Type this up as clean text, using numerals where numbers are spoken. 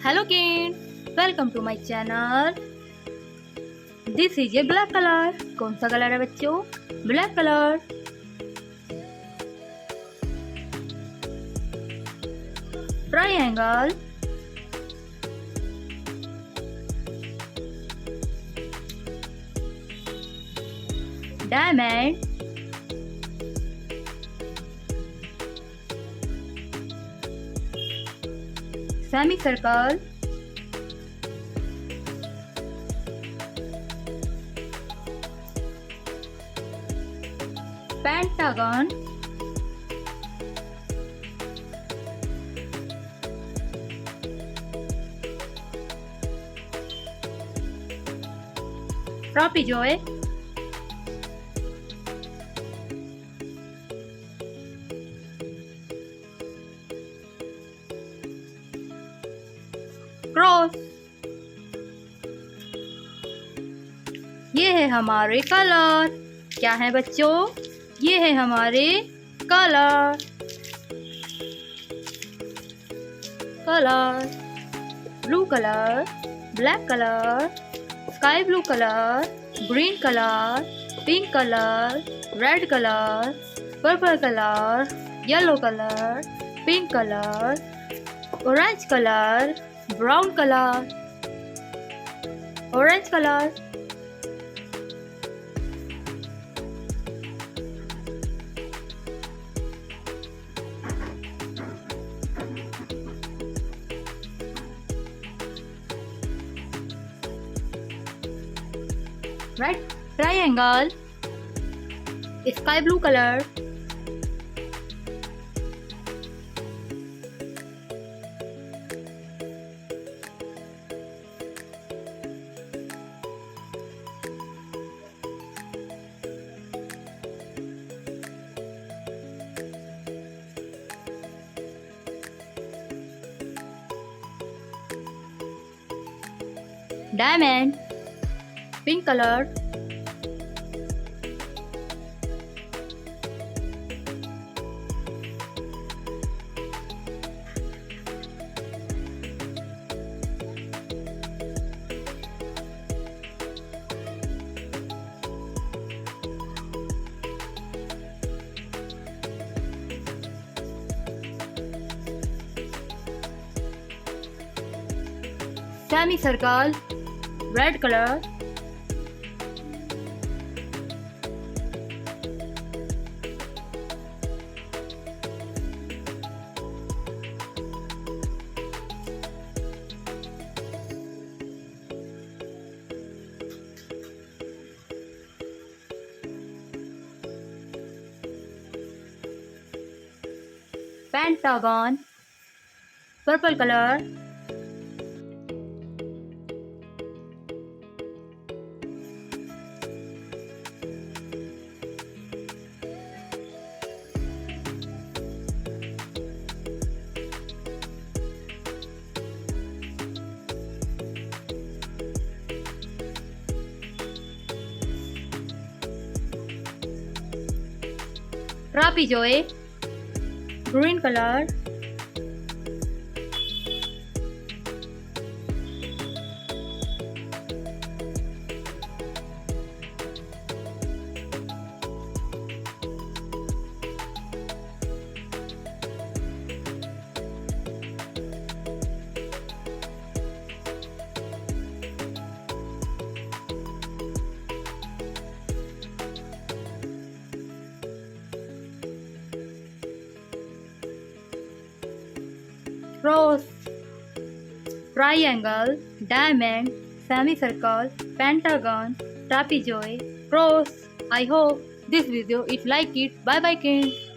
Hello kids, welcome to my channel. This is a black color. कौन सा colour है बच्चों? Black color. Triangle. Diamond. Semicircle. Pentagon. Trapezoid. Cross. ये है हमारे कलर। क्या है बच्चों? ये है हमारे colour. Blue colour, black colour, sky blue colour, green colour, pink colour, red colour, purple colour, yellow colour, pink colour, orange colour, brown color, orange color, red triangle, sky blue color, diamond, pink color, semicircle, red color, pentagon, purple color, trapezoid, green color, cross, triangle, diamond, semicircle, pentagon, trapezoid, cross. I hope this video if like it. Bye bye kids.